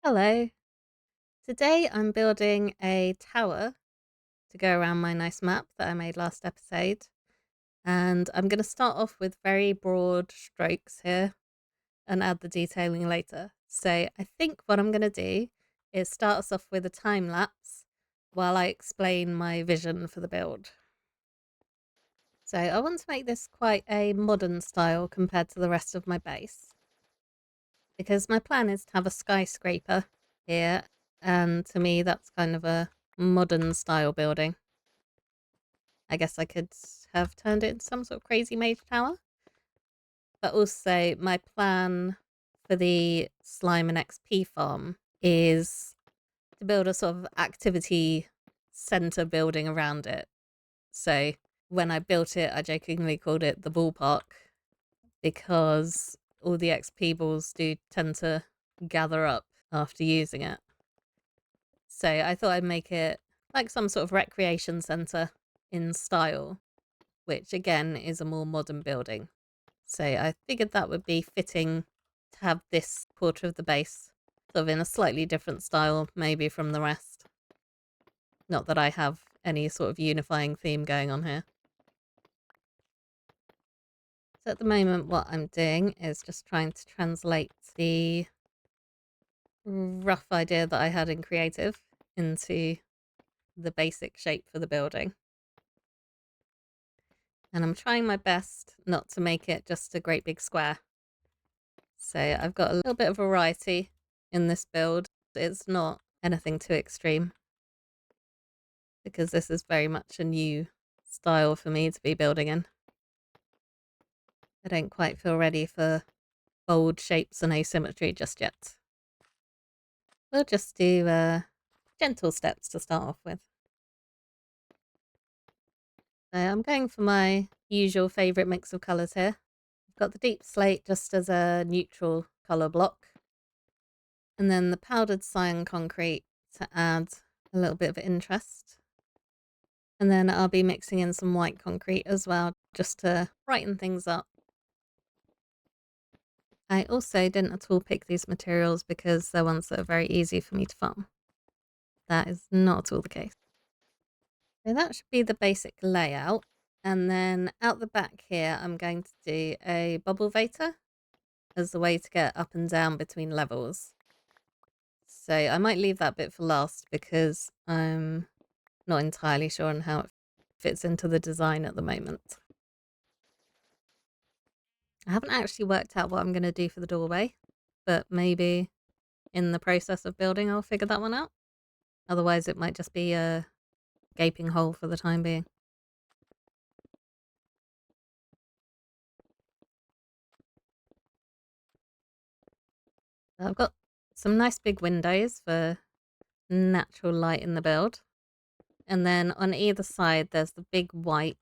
Hello. Today I'm building a tower to go around my nice map that I made last episode. And I'm going to start off with very broad strokes here and add the detailing later. So I think what I'm going to do is start us off with a time lapse while I explain my vision for the build. So I want to make this quite a modern style compared to the rest of my base, because my plan is to have a skyscraper here, and to me that's kind of a modern style building. I guess I could have turned it into some sort of crazy mage tower. But also my plan for the slime and XP farm is to build a sort of activity center building around it. So when I built it, I jokingly called it the ballpark, because all the XP balls do tend to gather up after using it. So I thought I'd make it like some sort of recreation center in style, which again is a more modern building. So I figured that would be fitting to have this quarter of the base sort of in a slightly different style, maybe from the rest. Not that I have any sort of unifying theme going on here. So at the moment, what I'm doing is just trying to translate the rough idea that I had in creative into the basic shape for the building. And I'm trying my best not to make it just a great big square. So I've got a little bit of variety in this build. It's not anything too extreme, because this is very much a new style for me to be building in. I don't quite feel ready for bold shapes and asymmetry just yet. We'll just do gentle steps to start off with. So I'm going for my usual favourite mix of colours here. I've got the deep slate just as a neutral colour block, and then the powdered cyan concrete to add a little bit of interest. And then I'll be mixing in some white concrete as well, just to brighten things up. I also didn't at all pick these materials because they're ones that are very easy for me to farm. That is not at all the case. So that should be the basic layout. And then out the back here, I'm going to do a bubble vator as the way to get up and down between levels. So I might leave that bit for last because I'm not entirely sure on how it fits into the design at the moment. I haven't actually worked out what I'm going to do for the doorway, but maybe in the process of building I'll figure that one out. Otherwise it might just be a gaping hole for the time being. I've got some nice big windows for natural light in the build. And then on either side there's the big white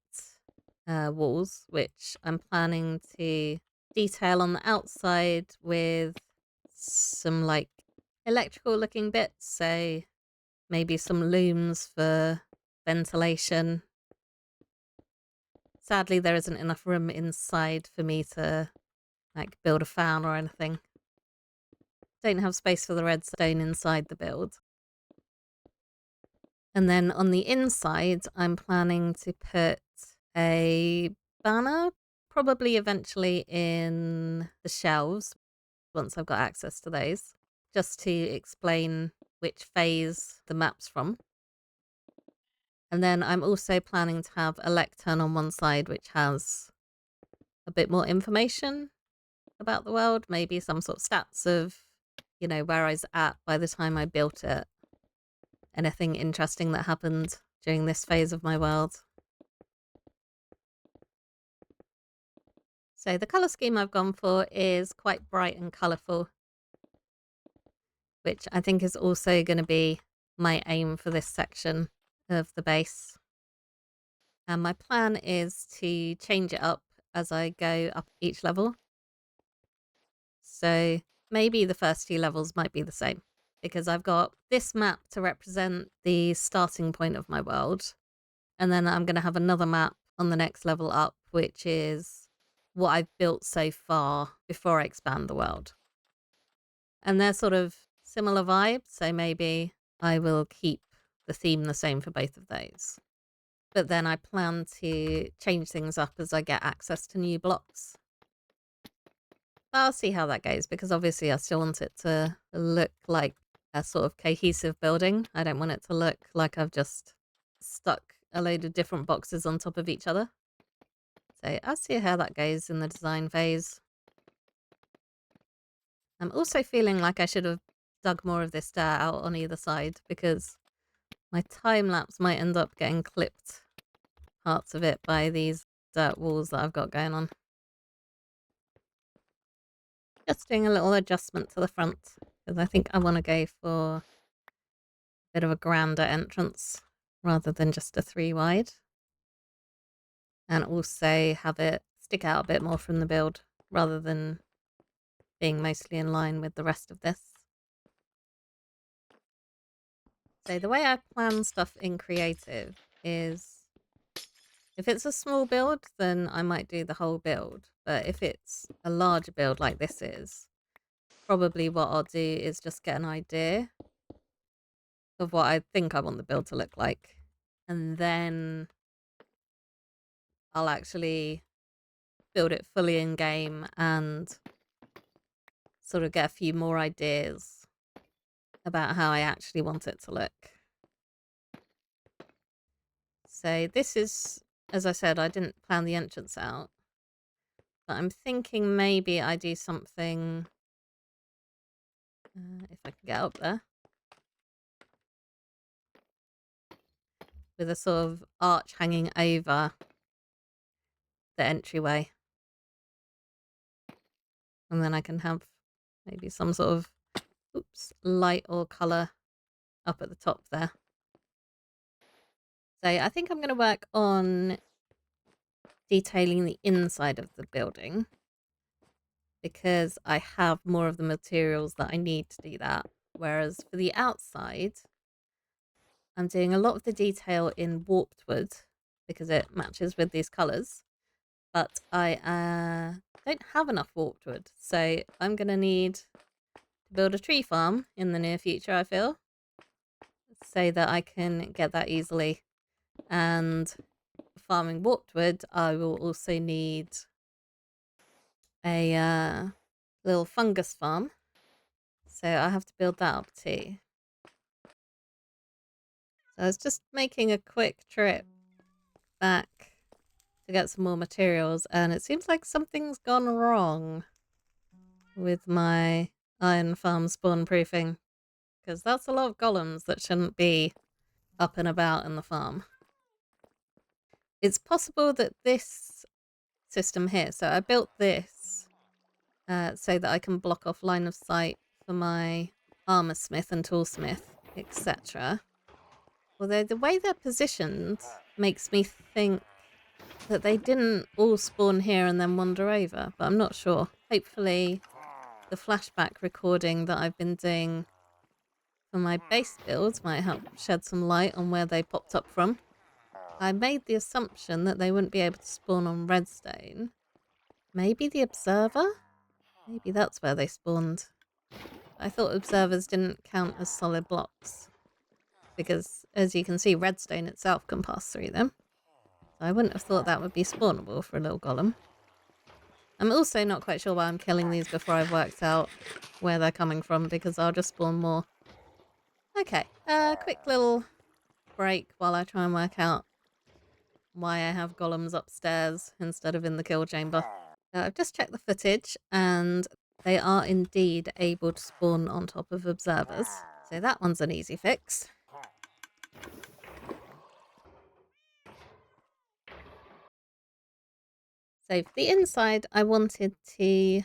walls, which I'm planning to detail on the outside with some like electrical looking bits. So maybe some looms for ventilation. Sadly, there isn't enough room inside for me to like build a fan or anything. Don't have space for the redstone inside the build. And then on the inside, I'm planning to put a banner, probably eventually in the shelves once I've got access to those, just to explain which phase the map's from. And then I'm also planning to have a lectern on one side, which has a bit more information about the world, maybe some sort of stats of, where I was at by the time I built it. Anything interesting that happened during this phase of my world. So the colour scheme I've gone for is quite bright and colourful, which I think is also going to be my aim for this section of the base. And my plan is to change it up as I go up each level. So maybe the first few levels might be the same, because I've got this map to represent the starting point of my world. And then I'm going to have another map on the next level up, which is what I've built so far before I expand the world. And they're sort of similar vibe, so maybe I will keep the theme the same for both of those. But then I plan to change things up as I get access to new blocks. But I'll see how that goes, because obviously I still want it to look like a sort of cohesive building. I don't want it to look like I've just stuck a load of different boxes on top of each other. So I'll see how that goes in the design phase. I'm also feeling like I should have dug more of this stair out on either side, because my time lapse might end up getting clipped parts of it by these dirt walls that I've got going on. Just doing a little adjustment to the front, because I think I want to go for a bit of a grander entrance rather than just a 3 wide. And also have it stick out a bit more from the build rather than being mostly in line with the rest of this. So the way I plan stuff in creative is, if it's a small build, then I might do the whole build. But if it's a larger build like this is, probably what I'll do is just get an idea of what I think I want the build to look like. And then I'll actually build it fully in game and sort of get a few more ideas about how I actually want it to look. So this is, as I said, I didn't plan the entrance out, but I'm thinking maybe I do something, if I can get up there, with a sort of arch hanging over the entryway. And then I can have maybe some sort of, light or colour up at the top there. So I think I'm going to work on detailing the inside of the building, because I have more of the materials that I need to do that. Whereas for the outside, I'm doing a lot of the detail in warped wood because it matches with these colours. But I don't have enough warped wood, so I'm going to need to build a tree farm in the near future, I feel, so that I can get that easily. And farming warped wood, I will also need a little fungus farm, so I have to build that up too. So I was just making a quick trip back to get some more materials, and it seems like something's gone wrong with my iron farm spawn proofing, because that's a lot of golems that shouldn't be up and about in the farm. It's possible that this system here, so I built this so that I can block off line of sight for my armor smith and toolsmith, etc. Although the way they're positioned makes me think that they didn't all spawn here and then wander over, but I'm not sure. Hopefully the flashback recording that I've been doing for my base builds might help shed some light on where they popped up from. I made the assumption that they wouldn't be able to spawn on redstone. Maybe the observer? Maybe that's where they spawned. I thought observers didn't count as solid blocks, because as you can see, redstone itself can pass through them. So I wouldn't have thought that would be spawnable for a little golem. I'm also not quite sure why I'm killing these before I've worked out where they're coming from, because I'll just spawn more. Okay, quick little break while I try and work out why I have golems upstairs instead of in the kill chamber. I've just checked the footage, and they are indeed able to spawn on top of observers. So that one's an easy fix. So for the inside, I wanted to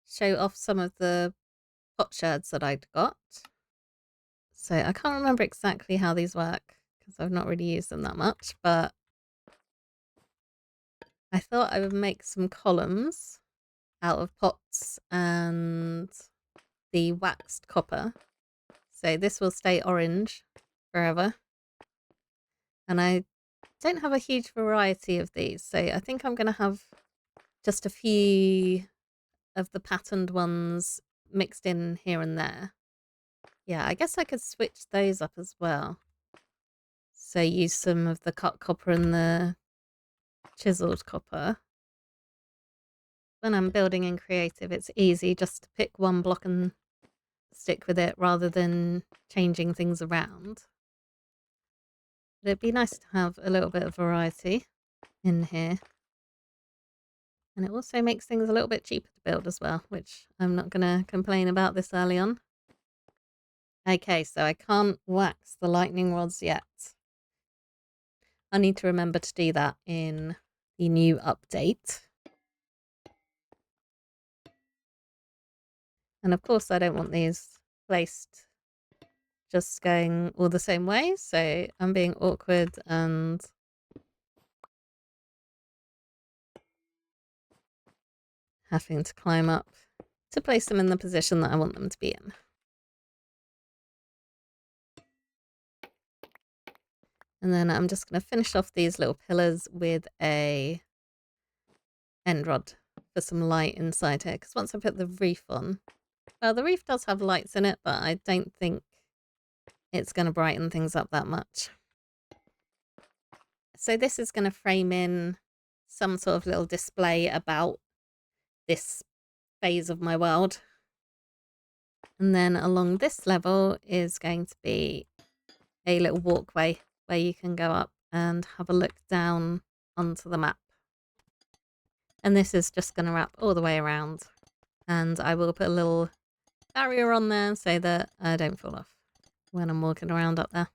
show off some of the potsherds that I'd got. So I can't remember exactly how these work, because I've not really used them that much, but I thought I would make some columns out of pots and the waxed copper. So this will stay orange forever. And I don't have a huge variety of these, so I think I'm going to have just a few of the patterned ones mixed in here and there. Yeah, I guess I could switch those up as well. So use some of the cut copper and the chiseled copper. When I'm building in creative, it's easy just to pick one block and stick with it rather than changing things around. But it'd be nice to have a little bit of variety in here. And it also makes things a little bit cheaper to build as well, which I'm not going to complain about this early on. Okay, so I can't wax the lightning rods yet. I need to remember to do that in the new update. And of course, I don't want these placed just going all the same way. So I'm being awkward and having to climb up to place them in the position that I want them to be in. And then I'm just going to finish off these little pillars with a end rod for some light inside here. Because once I put the reef on, well, the reef does have lights in it, but I don't think it's going to brighten things up that much. So this is going to frame in some sort of little display about this phase of my world. And then along this level is going to be a little walkway where you can go up and have a look down onto the map. And this is just going to wrap all the way around. And I will put a little barrier on there so that I don't fall off when I'm walking around up there.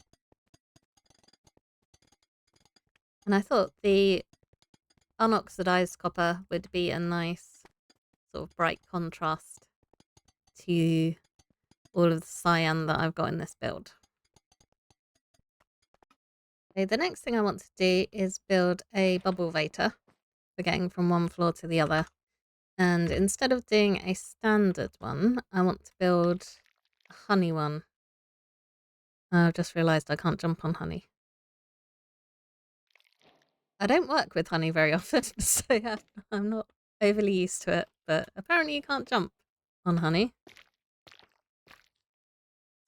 And I thought the unoxidized copper would be a nice sort of bright contrast to all of the cyan that I've got in this build. Okay, the next thing I want to do is build a bubble vator for getting from one floor to the other. And instead of doing a standard one, I want to build a honey one. I've just realised I can't jump on honey. I don't work with honey very often, so yeah, I'm not overly used to it. But apparently you can't jump on honey.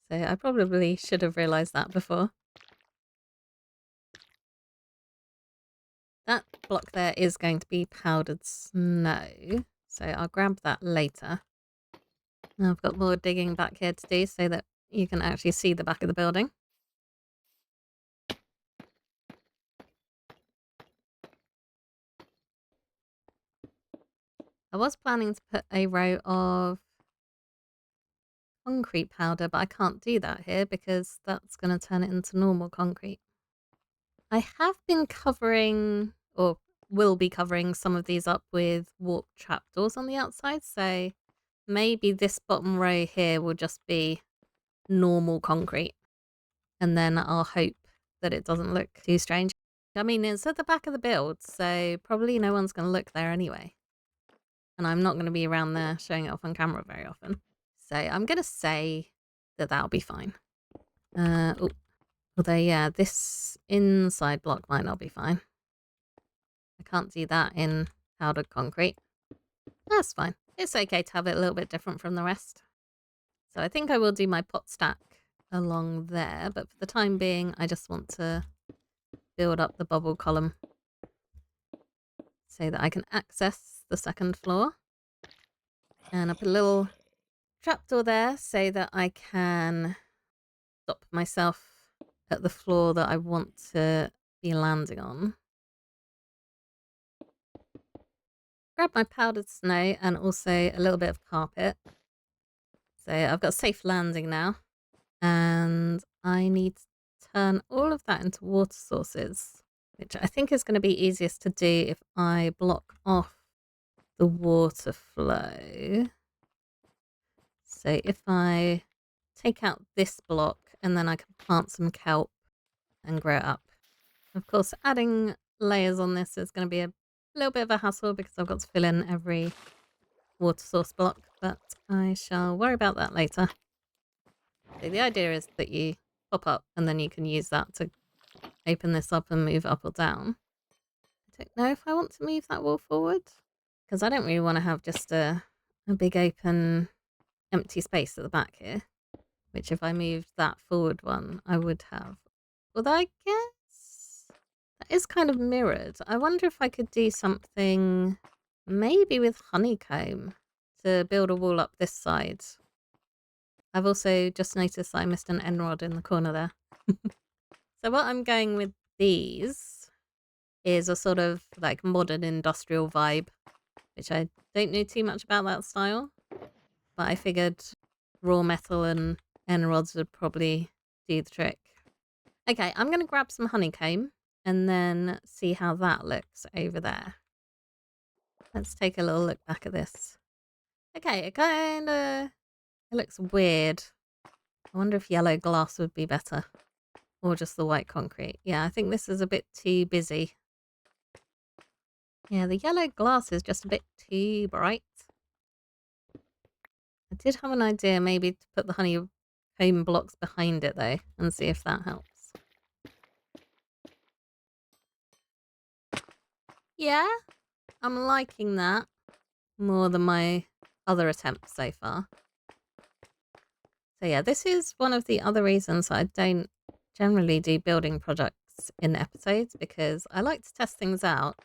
So I probably should have realised that before. That block there is going to be powdered snow, so I'll grab that later. Now I've got more digging back here to do so that you can actually see the back of the building. I was planning to put a row of concrete powder, but I can't do that here because that's going to turn it into normal concrete. I have been covering, or will be covering, some of these up with warp trapdoors on the outside, so maybe this bottom row here will just be normal concrete, and then I'll hope that it doesn't look too strange. I mean, it's at the back of the build, so probably no one's going to look there anyway. And I'm not going to be around there showing it off on camera very often. So I'm going to say that that'll be fine. Although, yeah, this inside block might not be fine. I can't do that in powdered concrete. That's fine. It's okay to have it a little bit different from the rest. So I think I will do my pot stack along there, but for the time being, I just want to build up the bubble column so that I can access the second floor. And I put a little trapdoor there so that I can stop myself at the floor that I want to be landing on. Grab my powdered snow and also a little bit of carpet. So I've got safe landing now. And I need to turn all of that into water sources, which I think is going to be easiest to do if I block off the water flow. So if I take out this block and then I can plant some kelp and grow it up. Of course, adding layers on this is going to be a little bit of a hassle because I've got to fill in every water source block, but I shall worry about that later. So the idea is that you pop up and then you can use that to open this up and move up or down. I don't know if I want to move that wall forward because I don't really want to have just a big open empty space at the back here. which if I moved that forward one, I would have. Although I guess that is kind of mirrored. I wonder if I could do something maybe with honeycomb to build a wall up this side. I've also just noticed that I missed an end rod in the corner there. So what I'm going with these is a sort of like modern industrial vibe, which I don't know too much about that style, but I figured raw metal and end rods would probably do the trick. Okay, I'm going to grab some honeycomb and then see how that looks over there. Let's take a little look back at this. Okay, it looks weird. I wonder if yellow glass would be better. Or just the white concrete. Yeah, I think this is a bit too busy. Yeah, the yellow glass is just a bit too bright. I did have an idea maybe to put the honeycomb blocks behind it though, and see if that helps. Yeah, I'm liking that more than my other attempts so far. So yeah, this is one of the other reasons I don't generally do building projects in episodes, because I like to test things out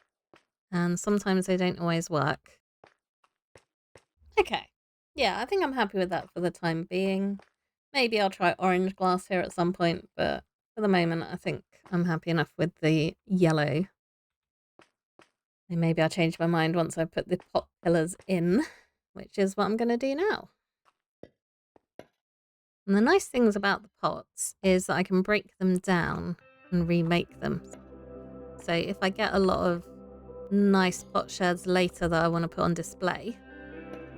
and sometimes they don't always work. Okay. Yeah, I think I'm happy with that for the time being. Maybe I'll try orange glass here at some point, but for the moment I think I'm happy enough with the yellow. And maybe I'll change my mind once I put the pot pillars in, which is what I'm going to do now. And the nice things about the pots is that I can break them down and remake them. So if I get a lot of nice pot sherds later that I want to put on display,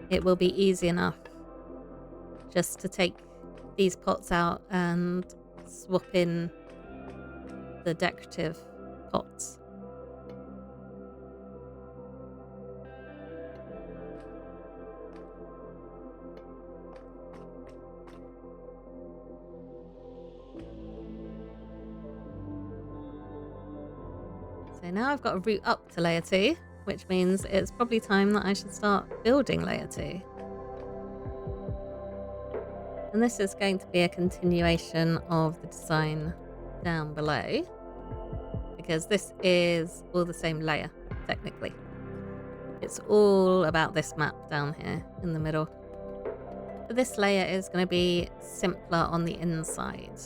it will be easy enough just to take these pots out and swap in the decorative pots. So now I've got a route up to layer 2, which means it's probably time that I should start building layer 2. And this is going to be a continuation of the design down below, because this is all the same layer, technically. It's all about this map down here in the middle. But this layer is going to be simpler on the inside,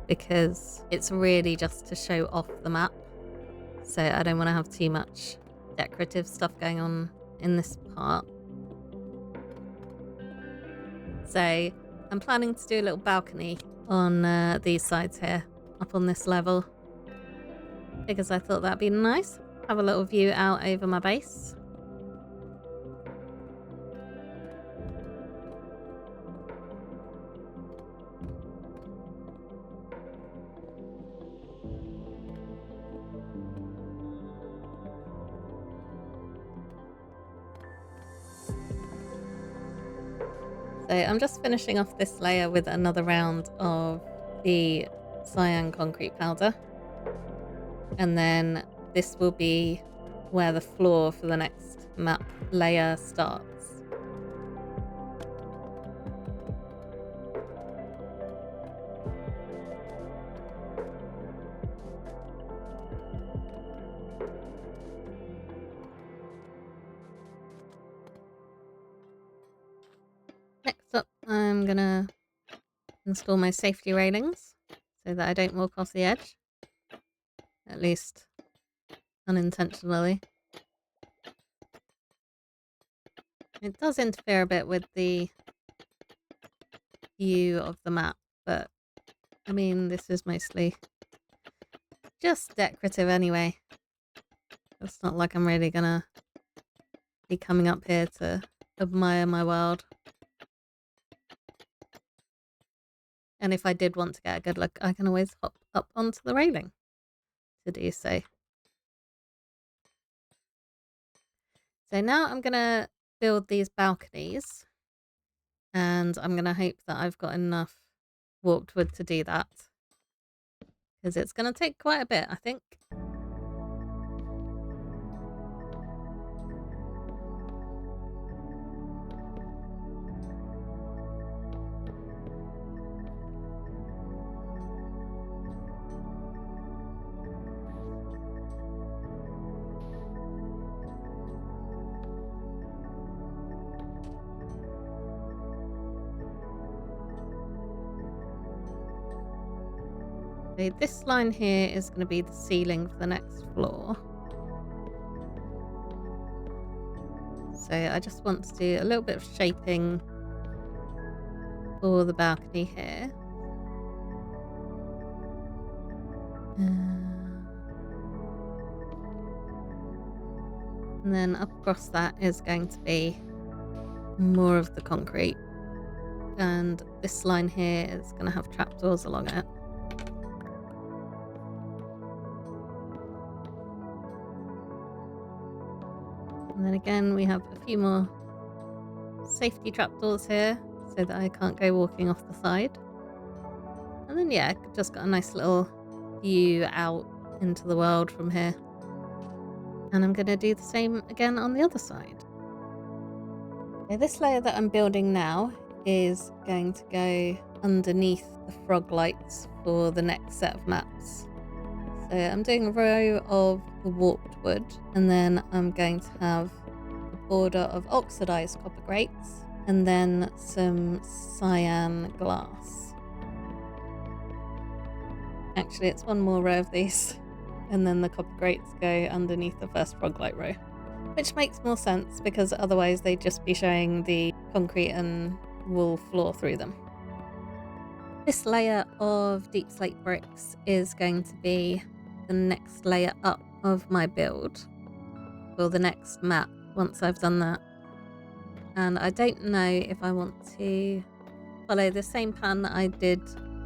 because it's really just to show off the map. So I don't want to have too much decorative stuff going on in this part. So I'm planning to do a little balcony on these sides here, up on this level, because I thought that'd be nice. Have a little view out over my base. So I'm just finishing off this layer with another round of the cyan concrete powder. And then this will be where the floor for the next map layer starts. Next up, I'm gonna install my safety railings so that I don't walk off the edge, at least unintentionally. It does interfere a bit with the view of the map, but I mean, this is mostly just decorative anyway. It's not like I'm really gonna be coming up here to admire my world. And if I did want to get a good look, I can always hop up onto the railing to do so. So now I'm gonna build these balconies, and I'm gonna hope that I've got enough warped wood to do that, because it's gonna take quite a bit, I think. So this line here is going to be the ceiling for the next floor. So I just want to do a little bit of shaping for the balcony here. And then up across that is going to be more of the concrete. And this line here is going to have trapdoors along it. And then again, we have a few more safety trapdoors here so that I can't go walking off the side. And then, yeah, just got a nice little view out into the world from here. And I'm going to do the same again on the other side. Okay, this layer that I'm building now is going to go underneath the frog lights for the next set of maps. So I'm doing a row of the warped wood, and then I'm going to have a border of oxidized copper grates, and then some cyan glass. Actually, it's one more row of these, and then the copper grates go underneath the first frog light row, which makes more sense because otherwise they'd just be showing the concrete and wool floor through them. This layer of deep slate bricks is going to be the next layer up of my build for the next map once I've done that. And I don't know if I want to follow the same plan that I did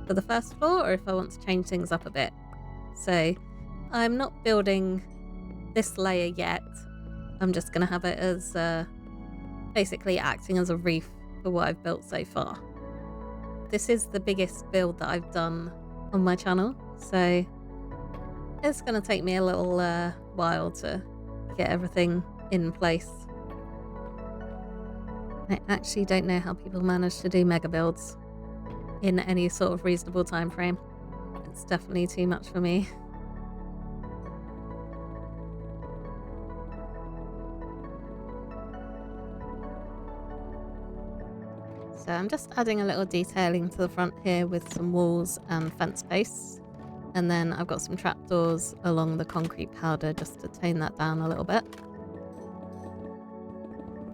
for the first floor or if I want to change things up a bit. So I'm not building this layer yet. I'm just going to have it as basically acting as a roof for what I've built so far. This is the biggest build that I've done on my channel, so it's going to take me a little while to get everything in place. I actually don't know how people manage to do mega builds in any sort of reasonable time frame. It's definitely too much for me. So I'm just adding a little detailing to the front here with some walls and fence posts. And then I've got some trapdoors along the concrete powder just to tone that down a little bit.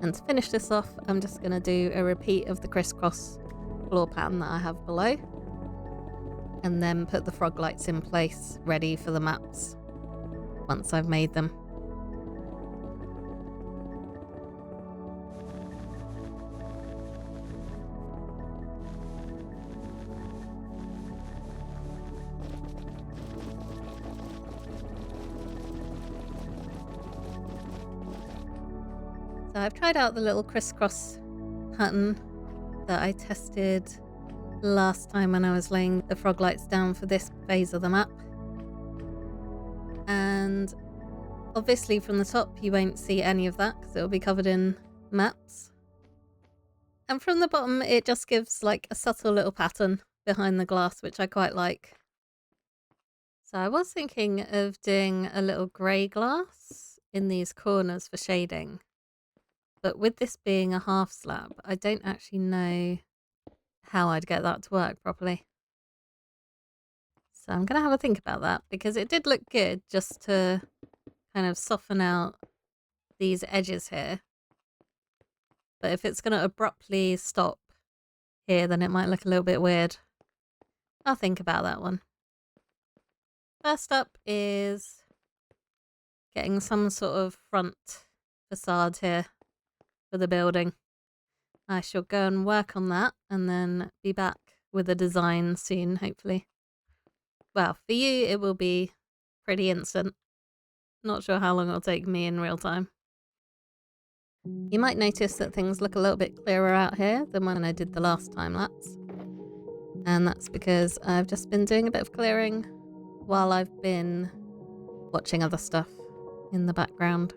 And to finish this off, I'm just going to do a repeat of the crisscross floor pattern that I have below. And then put the frog lights in place, ready for the maps once I've made them. So I've tried out the little crisscross pattern that I tested last time when I was laying the frog lights down for this phase of the map. And obviously from the top you won't see any of that because it'll be covered in maps. And from the bottom it just gives like a subtle little pattern behind the glass, which I quite like. So I was thinking of doing a little grey glass in these corners for shading. But with this being a half slab, I don't actually know how I'd get that to work properly. So I'm going to have a think about that because it did look good just to kind of soften out these edges here. But if it's going to abruptly stop here, then it might look a little bit weird. I'll think about that one. First up is getting some sort of front facade here for the building. I shall go and work on that and then be back with a design soon, hopefully. Well, for you it will be pretty instant. Not sure how long it'll take me in real time. You might notice that things look a little bit clearer out here than when I did the last time lapse. And that's because I've just been doing a bit of clearing while I've been watching other stuff in the background.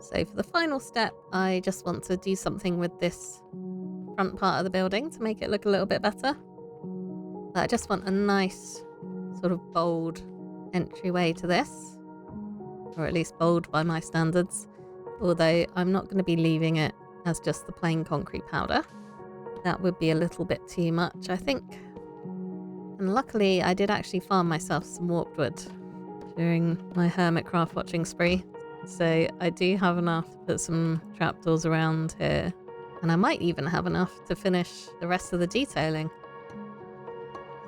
So for the final step, I just want to do something with this front part of the building to make it look a little bit better. But I just want a nice sort of bold entryway to this, or at least bold by my standards, although I'm not going to be leaving it as just the plain concrete powder. That would be a little bit too much, I think. And luckily I did actually farm myself some warped wood during my hermitcraft watching spree. So I do have enough to put some trapdoors around here. And I might even have enough to finish the rest of the detailing.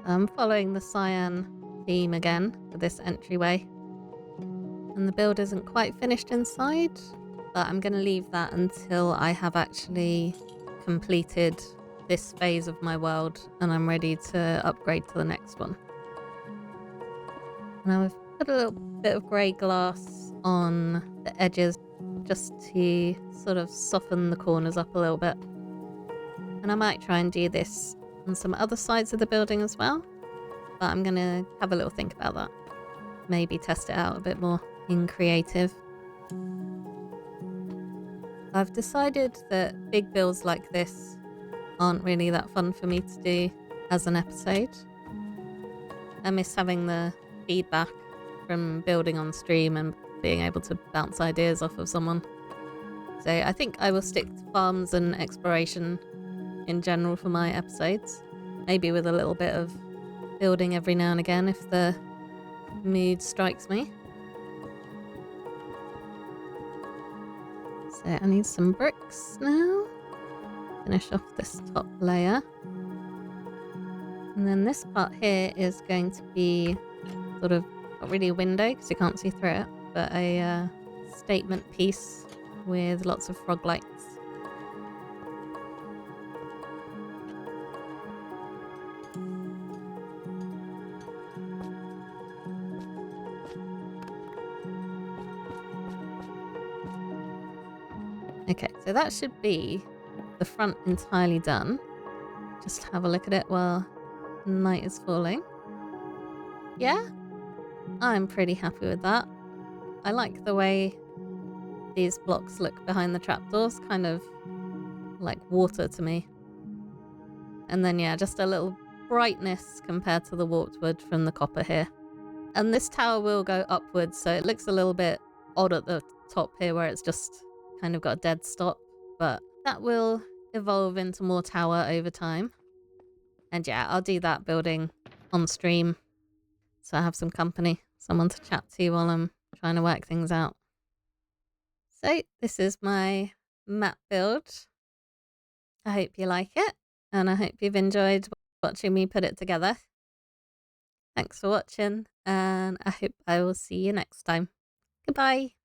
I'm following the cyan theme again for this entryway. And the build isn't quite finished inside, but I'm going to leave that until I have actually completed this phase of my world and I'm ready to upgrade to the next one. And I've put a little bit of grey glass on the edges just to sort of soften the corners up a little bit. And I might try and do this on some other sides of the building as well, but I'm going to have a little think about that. Maybe test it out a bit more in creative. I've decided that big builds like this aren't really that fun for me to do as an episode. I miss having the feedback from building on stream and being able to bounce ideas off of someone. So I think I will stick to farms and exploration in general for my episodes. Maybe with a little bit of building every now and again if the mood strikes me. So I need some bricks now. Finish off this top layer. And then this part here is going to be sort of not really a window because you can't see through it, but a statement piece with lots of frog lights. Okay, so that should be the front entirely done. Just have a look at it while night is falling. Yeah, I'm pretty happy with that. I like the way these blocks look behind the trapdoors, kind of like water to me. And then yeah, just a little brightness compared to the warped wood from the copper here. And this tower will go upwards, so it looks a little bit odd at the top here where it's just kind of got a dead stop, but that will evolve into more tower over time. And yeah, I'll do that building on stream so I have some company, someone to chat to while I'm trying to work things out. So this is my map build. I hope you like it, and I hope you've enjoyed watching me put it together. Thanks for watching, and I hope I will see you next time. Goodbye.